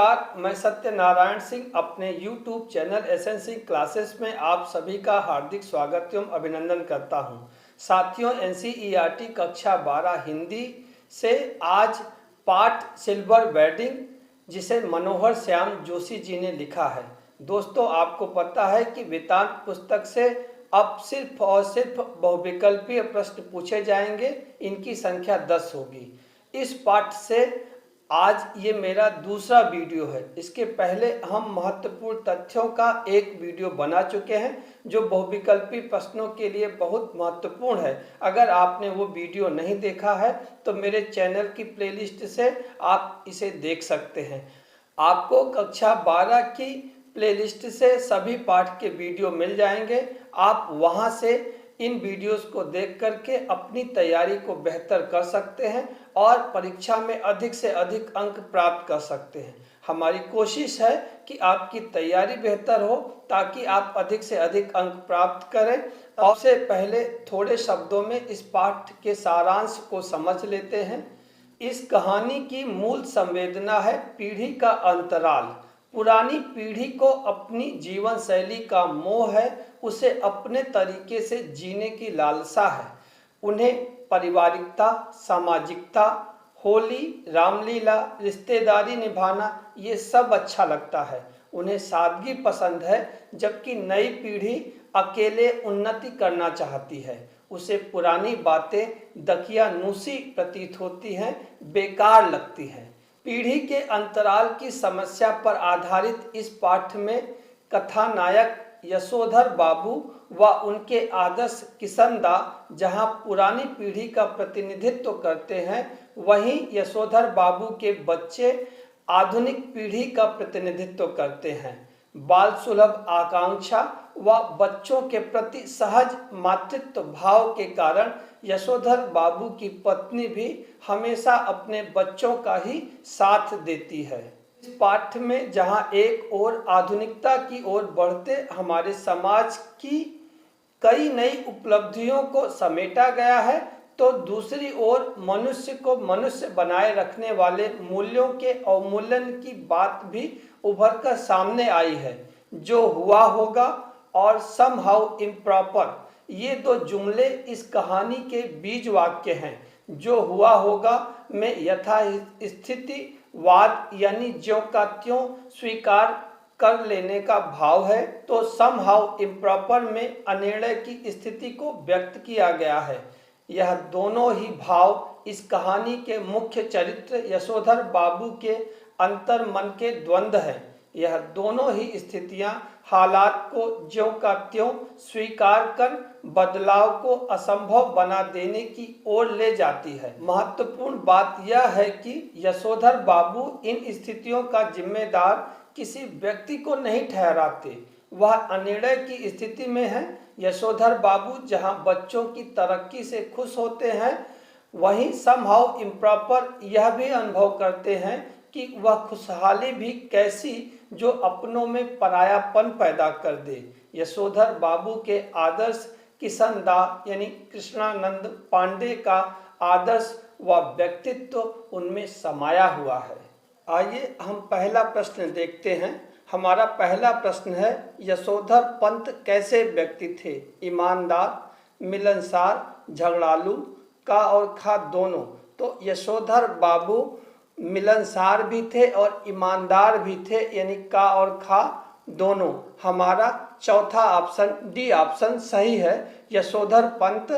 नमस्कार, मैं सत्यनारायण सिंह अपने YouTube channel SN Singh classes में आप सभी का हार्दिक स्वागत एवं अभिनंदन करता हूं। साथियों, NCERT कक्षा 12 हिंदी से आज पाठ सिल्वर वेडिंग, जिसे मनोहर श्याम जोशी जी ने लिखा है। दोस्तों, आपको पता है कि वेदांत पुस्तक से अब सिर्फ और सिर्फ बहुविकल्पीय प्रश्न पूछे जाएंगे। इनकी संख्या 10 होगी। इस पाठ से आज ये मेरा दूसरा वीडियो है। इसके पहले हम महत्वपूर्ण तथ्यों का एक वीडियो बना चुके हैं जो बहुविकल्पी प्रश्नों के लिए बहुत महत्वपूर्ण है। अगर आपने वो वीडियो नहीं देखा है तो मेरे चैनल की प्लेलिस्ट से आप इसे देख सकते हैं। आपको कक्षा 12 की प्लेलिस्ट से सभी पाठ के वीडियो मिल जाएंगे। आप वहां से इन वीडियोस को देख करके अपनी तैयारी को बेहतर कर सकते हैं और परीक्षा में अधिक से अधिक अंक प्राप्त कर सकते हैं। हमारी कोशिश है कि आपकी तैयारी बेहतर हो ताकि आप अधिक से अधिक अंक प्राप्त करें। सबसे पहले थोड़े शब्दों में इस पाठ के सारांश को समझ लेते हैं। इस कहानी की मूल संवेदना है पीढ़ी का अंतराल। पुरानी पीढ़ी को अपनी जीवन शैली का मोह है, उसे अपने तरीके से जीने की लालसा है। उन्हें पारिवारिकता, सामाजिकता, होली, रामलीला, रिश्तेदारी निभाना ये सब अच्छा लगता है। उन्हें सादगी पसंद है, जबकि नई पीढ़ी अकेले उन्नति करना चाहती है। उसे पुरानी बातें दकियानूसी प्रतीत होती हैं, बेकार लगती हैं। पीढ़ी के अंतराल की समस्या पर आधारित इस पाठ में कथानायक यशोधर बाबू व उनके आदर्श किशनदा जहां पुरानी पीढ़ी का प्रतिनिधित्व करते हैं, वहीं यशोधर बाबू के बच्चे आधुनिक पीढ़ी का प्रतिनिधित्व करते हैं। बाल सुलभ आकांक्षा व बच्चों के प्रति सहज मातृत्व भाव के कारण यशोधर बाबू की पत्नी भी हमेशा अपने बच्चों का ही साथ देती है। इस पाठ में जहां एक ओर आधुनिकता की ओर बढ़ते हमारे समाज की कई नई उपलब्धियों को समेटा गया है, तो दूसरी ओर मनुष्य को मनुष्य बनाए रखने वाले मूल्यों के अवमूल्यन की बात भी उभर कर सामने आई है। जो हुआ होगा और समहाउ इम्प्रॉपर, ये दो जुमले इस कहानी के बीज वाक्य हैं। जो हुआ होगा में यथास्थिति वाद यानी ज्यों का त्यों स्वीकार कर लेने का भाव है, तो समहाउ इम्प्रॉपर में अनिर्णय की स्थिति को व्यक्त किया गया है। यह दोनों ही भाव इस कहानी के मुख्य चरित्र यशोधर बाबू के अंतर मन के द्वंद्व हैं। यह दोनों ही स्थितियां हालात को ज्यों का त्यों स्वीकार कर बदलाव को असंभव बना देने की ओर ले जाती है। महत्वपूर्ण बात यह है कि यशोधर बाबू इन स्थितियों का जिम्मेदार किसी व्यक्ति को नहीं ठहराते। वह अनिर्णय की स्थिति में है। यशोधर बाबू जहां बच्चों की तरक्की से खुश होते हैं, वहीं समहाउ इम्प्रॉपर यह भी अनुभव करते हैं कि वह खुशहाली भी कैसी जो अपनों में परायापन पैदा कर दे। यशोधर बाबू के आदर्श किशनदा यानी कृष्णानंद पांडे का आदर्श व व्यक्तित्व उनमें समाया हुआ है। आइए हम पहला प्रश्न देखते हैं। हमारा पहला प्रश्न है, यशोधर पंत कैसे व्यक्ति थे? ईमानदार, मिलनसार, झगड़ालू, का और खा दोनों। तो यशोधर बाबू मिलनसार भी थे और ईमानदार भी थे, यानी का और खा दोनों। हमारा चौथा ऑप्शन डी ऑप्शन सही है। यशोधर पंत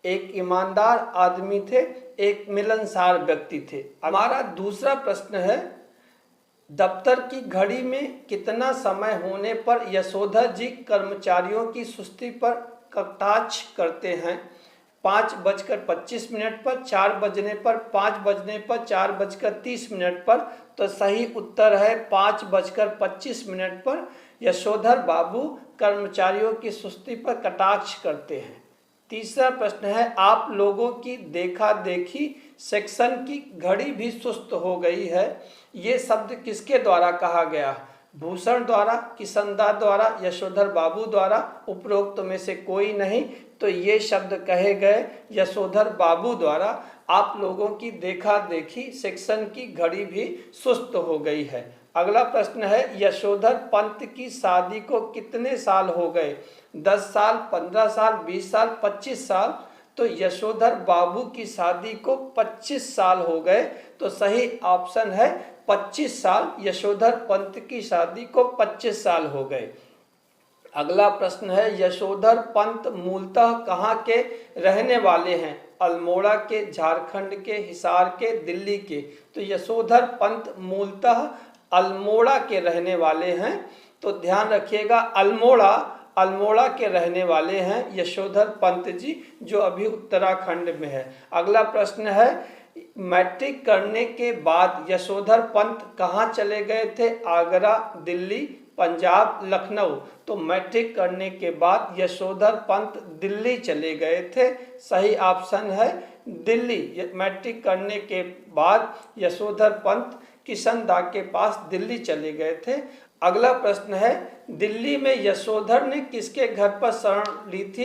एक ईमानदार आदमी थे, एक मिलनसार व्यक्ति थे। हमारा दूसरा प्रश्न है, दफ्तर की घड़ी में कितना समय होने पर यशोधर जी कर्मचारियों की सुस्ती पर कटाक्ष करते हैं? 5:25 पर, 4 बजने पर, 5 बजने पर, 4:30 पर। तो सही उत्तर है 5:25 पर यशोधर बाबू कर्मचारियों की सुस्ती पर कटाक्ष करते हैं। तीसरा प्रश्न है, आप लोगों की देखा देखी सेक्शन की घड़ी भी सुस्त हो गई है। ये शब्द किसके द्वारा कहा गया? भूषण द्वारा, किशनदा द्वारा, यशोधर बाबू द्वारा? उपरोक्त में से कोई नहीं, तो ये शब्द कहे गए यशोधर बाबू द्वारा। आप लोगों की देखा देखी सेक्शन की घड़ी भी सुस्त हो गई है। अगला प्रश्न है, यशोधर पंत की शादी को कितने साल हो गए? 10 साल, 15 साल, 20 साल, 25 साल। तो यशोधर बाबू की शादी को 25 साल हो गए। तो सही ऑप्शन है 25 साल। यशोधर पंत की शादी को 25 साल हो गए। अगला प्रश्न है, यशोधर पंत मूलतः कहाँ के रहने वाले हैं? अल्मोड़ा के, झारखंड के, हिसार के, दिल्ली के। तो यशोधर पंत मूलतः अल्मोड़ा के रहने वाले हैं। तो ध्यान रखिएगा, अल्मोड़ा के रहने वाले हैं यशोधर पंत जी, जो अभी उत्तराखंड में है। अगला प्रश्न है, मैट्रिक करने के बाद यशोधर पंत कहाँ चले गए थे? आगरा, दिल्ली, पंजाब, लखनऊ। तो मैट्रिक करने के बाद यशोधर पंत दिल्ली चले गए थे। सही ऑप्शन है दिल्ली। मैट्रिक करने के बाद यशोधर पंत किशनदा के पास दिल्ली चले गए थे। अगला प्रश्न है, दिल्ली में यशोधर ने किसके घर पर शरण ली थी?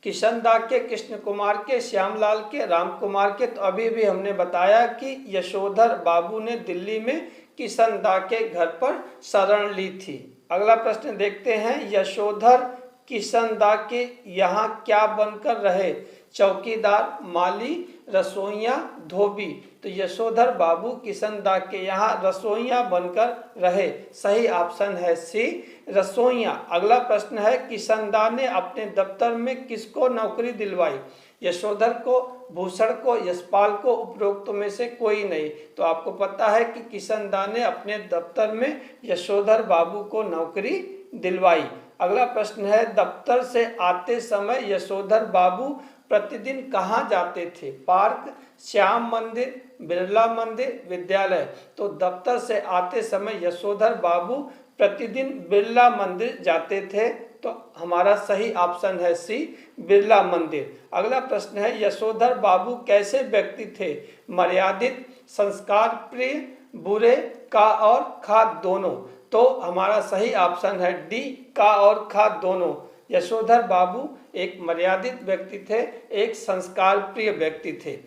किशनदा के, कृष्ण कुमार के, श्यामलाल के, राम कुमार के। तो अभी भी हमने बताया कि यशोधर बाबू ने दिल्ली में किशनदा के घर पर शरण ली थी। अगला प्रश्न देखते हैं, यशोधर किशनदा के यहाँ क्या बनकर रहे? चौकीदार, माली, रसोइया, धोबी। तो यशोधर बाबू किशनदा के यहाँ रसोइया बनकर रहे। सही ऑप्शन है सी, रसोइया। अगला प्रश्न है, किशनदा ने अपने दफ्तर में किसको नौकरी दिलवाई? यशोधर को, भूषण को, यशपाल को, उपरोक्त में से कोई नहीं। तो आपको पता है कि किशनदा ने अपने दफ्तर में यशोधर बाबू को नौकरी दिलवाई। अगला प्रश्न है, दफ्तर से आते समय यशोधर बाबू प्रतिदिन कहाँ जाते थे? पार्क, श्याम मंदिर, बिरला मंदिर, विद्यालय। तो दफ्तर से आते समय यशोधर बाबू प्रतिदिन बिरला मंदिर जाते थे। तो हमारा सही ऑप्शन है सी, बिरला मंदिर। अगला प्रश्न है, यशोधर बाबू कैसे व्यक्ति थे? मर्यादित, संस्कार प्रिय, बुरे, का और खा दोनों। तो हमारा सही ऑप्शन है डी, का और खा दोनों। यशोधर बाबू एक मर्यादित व्यक्ति थे, एक संस्कार प्रिय व्यक्ति थे।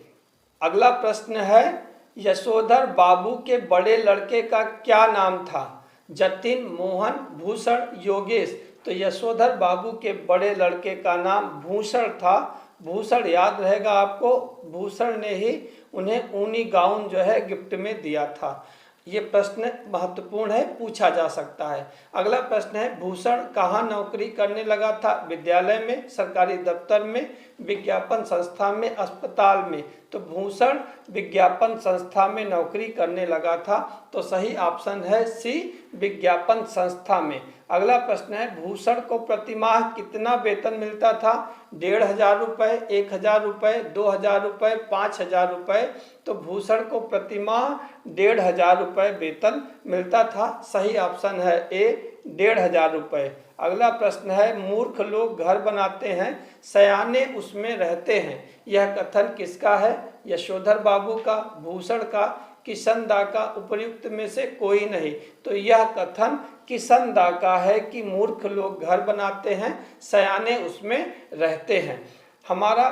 अगला प्रश्न है, यशोधर बाबू के बड़े लड़के का क्या नाम था? जतिन, मोहन, भूषण, योगेश। तो यशोधर बाबू के बड़े लड़के का नाम भूषण था। भूषण याद रहेगा आपको, भूषण ने ही उन्हें ऊनी गाउन जो है गिफ्ट में दिया था। ये प्रश्न महत्वपूर्ण है, पूछा जा सकता है। अगला प्रश्न है, भूषण कहाँ नौकरी करने लगा था? विद्यालय में, सरकारी दफ्तर में, विज्ञापन संस्था में, अस्पताल में। तो भूषण विज्ञापन संस्था में नौकरी करने लगा था। तो सही ऑप्शन है सी, विज्ञापन संस्था में। अगला प्रश्न है, भूषण को प्रतिमाह कितना वेतन मिलता था? 1500 रुपये, 1000 रुपये, 2000 रुपये, 5000 रुपये। तो भूषण को प्रतिमाह 1500 रुपये वेतन मिलता था। सही ऑप्शन है ए, 1500 रुपये। अगला प्रश्न है, मूर्ख लोग घर बनाते हैं, सयाने उसमें रहते हैं। यह कथन किसका है? यशोधर बाबू का, भूषण का, किशनदा का, उपर्युक्त में से कोई नहीं। तो यह कथन किशनदा का है कि मूर्ख लोग घर बनाते हैं, सयाने उसमें रहते हैं। हमारा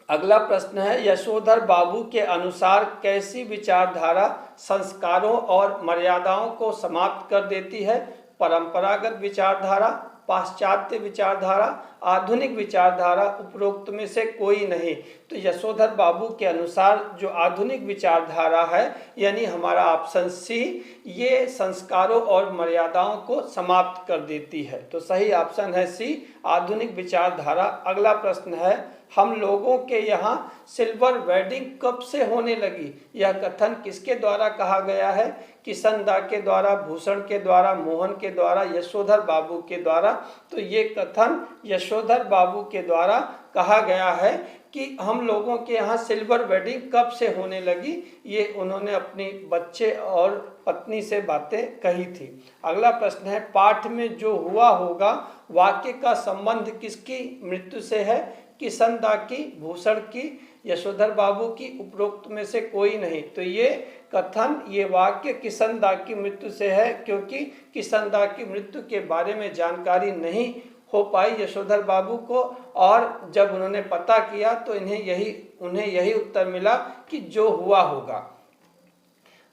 अगला प्रश्न है, यशोधर बाबू के अनुसार कैसी विचारधारा संस्कारों और मर्यादाओं को समाप्त कर देती है? परंपरागत विचारधारा, पाश्चात्य विचारधारा, आधुनिक विचारधारा, उपरोक्त में से कोई नहीं। तो यशोधर बाबू के अनुसार जो आधुनिक विचारधारा है, यानी हमारा ऑप्शन सी, ये संस्कारों और मर्यादाओं को समाप्त कर देती है। तो सही ऑप्शन है सी, आधुनिक विचारधारा। अगला प्रश्न है, हम लोगों के यहाँ सिल्वर वेडिंग कब से होने लगी? यह कथन किसके द्वारा कहा गया है? किशनदा के द्वारा, भूषण के द्वारा, मोहन के द्वारा, यशोधर बाबू के द्वारा। तो ये कथन यशोधर बाबू के द्वारा कहा गया है कि हम लोगों के यहाँ सिल्वर वेडिंग कब से होने लगी। ये उन्होंने अपनी बच्चे और पत्नी से बातें कही थी। अगला प्रश्न है, पाठ में जो हुआ होगा वाक्य का संबंध किसकी मृत्यु से है? किशनदा की, भूषण की, यशोधर बाबू की, उपरोक्त में से कोई नहीं। तो ये कथन, ये वाक्य किशनदा की मृत्यु से है, क्योंकि किशनदा की मृत्यु के बारे में जानकारी नहीं हो पाई यशोधर बाबू को, और जब उन्होंने पता किया तो उन्हें यही उत्तर मिला कि जो हुआ होगा।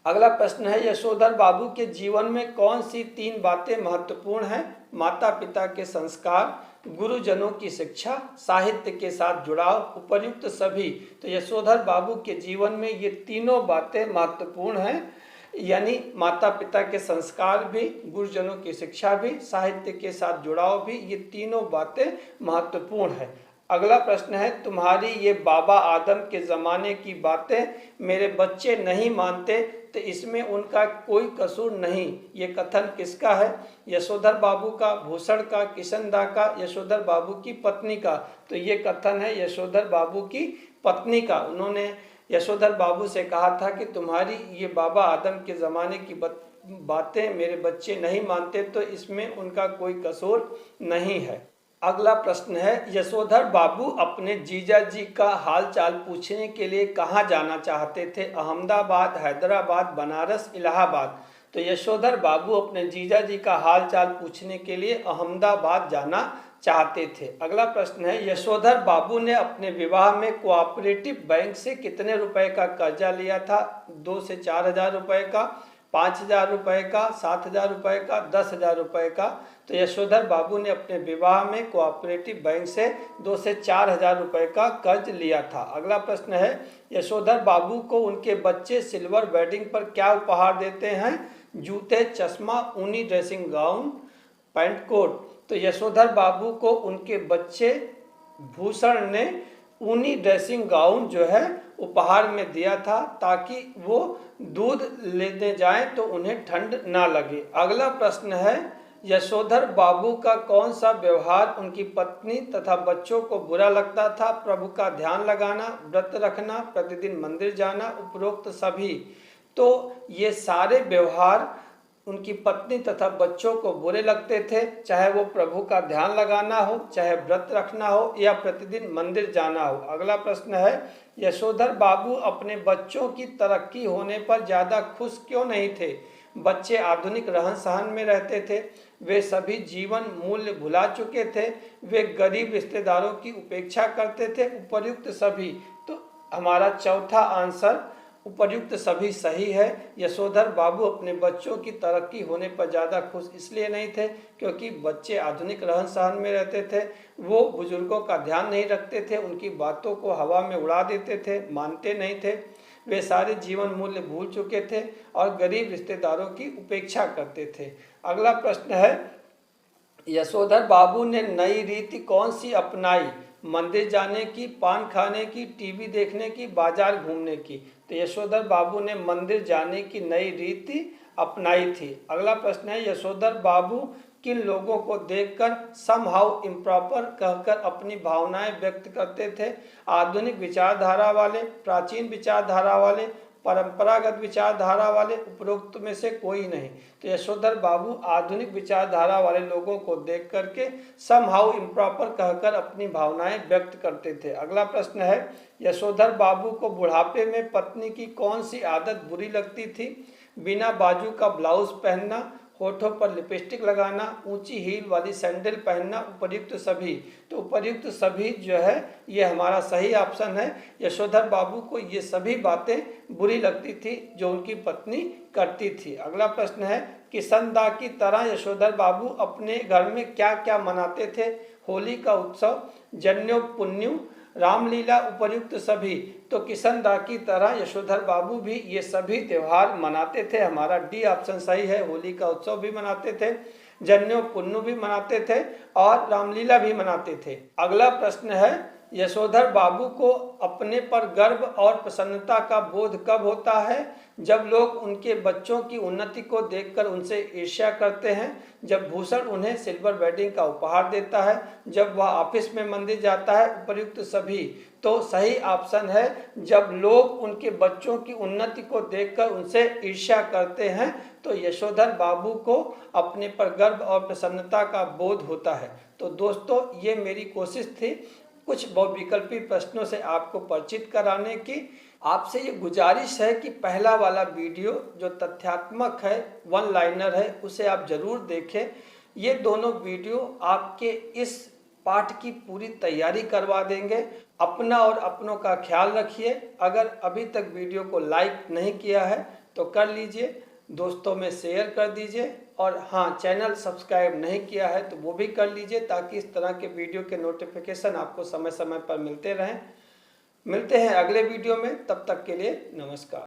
अगला प्रश्न है, यशोधर बाबू के जीवन में कौन सी 3 बातें महत्वपूर्ण हैं? माता पिता के संस्कार, गुरुजनों की शिक्षा, साहित्य के साथ जुड़ाव, उपर्युक्त सभी। तो यशोधर बाबू के जीवन में ये तीनों बातें महत्वपूर्ण हैं, यानी माता पिता के संस्कार भी, गुरुजनों की शिक्षा भी, साहित्य के साथ जुड़ाव भी, ये तीनों बातें महत्वपूर्ण है। अगला प्रश्न है, तुम्हारी ये बाबा आदम के ज़माने की बातें मेरे बच्चे नहीं मानते, तो इसमें उनका कोई कसूर नहीं, ये कथन किसका है? यशोधर बाबू का, भूषण का, किशनदा का, यशोधर बाबू की पत्नी का? तो ये कथन है यशोधर बाबू की पत्नी का। उन्होंने यशोधर बाबू से कहा था कि तुम्हारी ये बाबा आदम के ज़माने की बातें मेरे बच्चे नहीं मानते, तो इसमें उनका कोई कसूर नहीं है। अगला प्रश्न है, यशोधर बाबू अपने जीजा जी का हाल चाल पूछने के लिए कहाँ जाना चाहते थे? अहमदाबाद, हैदराबाद, बनारस, इलाहाबाद? तो यशोधर बाबू अपने जीजा जी का हाल चाल पूछने के लिए अहमदाबाद जाना चाहते थे। अगला प्रश्न है, यशोधर बाबू ने अपने विवाह में कोऑपरेटिव बैंक से कितने रुपए का कर्जा लिया था? 2 से 4 हजार रुपए का, 5,000 रुपए का, 7,000 रुपए का, 10,000 रुपए का? तो यशोधर बाबू ने अपने विवाह में कोऑपरेटिव बैंक से 2 से 4,000 रुपए का कर्ज लिया था। अगला प्रश्न है, यशोधर बाबू को उनके बच्चे सिल्वर वेडिंग पर क्या उपहार देते हैं? जूते, चश्मा, ऊनी ड्रेसिंग गाउन, पैंट कोट? तो यशोधर बाबू को उनके बच्चे भूषण ने ऊनी ड्रेसिंग गाउन जो है उपहार में दिया था, ताकि वो दूध लेने जाएं तो उन्हें ठंड ना लगे। अगला प्रश्न है, यशोधर बाबू का कौन सा व्यवहार उनकी पत्नी तथा बच्चों को बुरा लगता था? प्रभु का ध्यान लगाना, व्रत रखना, प्रतिदिन मंदिर जाना, उपरोक्त सभी। तो ये सारे व्यवहार उनकी पत्नी तथा बच्चों को बुरे लगते थे, चाहे वो प्रभु का ध्यान लगाना हो, चाहे व्रत रखना हो, या प्रतिदिन मंदिर जाना हो। अगला प्रश्न है, यशोधर बाबू अपने बच्चों की तरक्की होने पर ज़्यादा खुश क्यों नहीं थे? बच्चे आधुनिक रहन सहन में रहते थे, वे सभी जीवन मूल्य भुला चुके थे, वे गरीब रिश्तेदारों की उपेक्षा करते थे, उपर्युक्त सभी। तो हमारा चौथा आंसर उपर्युक्त सभी सही है। यशोधर बाबू अपने बच्चों की तरक्की होने पर ज़्यादा खुश इसलिए नहीं थे क्योंकि बच्चे आधुनिक रहन सहन में रहते थे, वो बुजुर्गों का ध्यान नहीं रखते थे, उनकी बातों को हवा में उड़ा देते थे, मानते नहीं थे, वे सारे जीवन मूल्य भूल चुके थे और गरीब रिश्तेदारों की उपेक्षा करते थे। अगला प्रश्न है, यशोधर बाबू ने नई रीति कौन सी अपनाई? मंदिर जाने की, पान खाने की, टीवी देखने की, बाजार घूमने की? तो यशोधर बाबू ने मंदिर जाने की नई रीति अपनाई थी। अगला प्रश्न है, यशोधर बाबू किन लोगों को देखकर समहाउ इम्प्रॉपर कहकर अपनी भावनाएं व्यक्त करते थे? आधुनिक विचारधारा वाले, प्राचीन विचारधारा वाले, परंपरागत विचारधारा वाले? उपरोक्त में से कोई नहीं। तो यशोधर बाबू आधुनिक विचारधारा वाले लोगों को देख करके समहाउ इम्प्रॉपर कहकर अपनी भावनाएं व्यक्त करते थे। अगला प्रश्न है, यशोधर बाबू को बुढ़ापे में पत्नी की कौन सी आदत बुरी लगती थी? बिना बाजू का ब्लाउज पहनना, होठों पर लिपस्टिक लगाना, ऊंची हील वाली सैंडल पहनना, उपर्युक्त सभी। तो उपर्युक्त सभी जो है ये हमारा सही ऑप्शन है। यशोधर बाबू को ये सभी बातें बुरी लगती थी जो उनकी पत्नी करती थी। अगला प्रश्न है, किशनदा की तरह यशोधर बाबू अपने घर में क्या क्या मनाते थे? होली का उत्सव, जन्यो पुण्यो, रामलीला, उपर्युक्त सभी। तो किशनदा की तरह यशोधर बाबू भी ये सभी त्यौहार मनाते थे। हमारा डी ऑप्शन सही है। होली का उत्सव भी मनाते थे, जन्यो पुण्यो भी मनाते थे और रामलीला भी मनाते थे। अगला प्रश्न है, यशोधर बाबू को अपने पर गर्व और प्रसन्नता का बोध कब होता है? जब लोग उनके बच्चों की उन्नति को देखकर उनसे ईर्ष्या करते हैं, जब भूषण उन्हें सिल्वर वेडिंग का उपहार देता है, जब वह ऑफिस में मंदिर जाता है, उपर्युक्त सभी। तो सही ऑप्शन है जब लोग उनके बच्चों की उन्नति को देखकर उनसे ईर्ष्या करते हैं, तो यशोधर बाबू को अपने पर गर्व और प्रसन्नता का बोध होता है। तो दोस्तों, ये मेरी कोशिश थी कुछ बहुविकल्पी प्रश्नों से आपको परिचित कराने की। आपसे ये गुजारिश है कि पहला वाला वीडियो जो तथ्यात्मक है, वन लाइनर है, उसे आप जरूर देखें। ये दोनों वीडियो आपके इस पाठ की पूरी तैयारी करवा देंगे। अपना और अपनों का ख्याल रखिए। अगर अभी तक वीडियो को लाइक नहीं किया है तो कर लीजिए, दोस्तों में शेयर कर दीजिए। और हाँ, चैनल सब्सक्राइब नहीं किया है तो वो भी कर लीजिए, ताकि इस तरह के वीडियो के नोटिफिकेशन आपको समय समय पर मिलते रहें। मिलते हैं अगले वीडियो में, तब तक के लिए नमस्कार।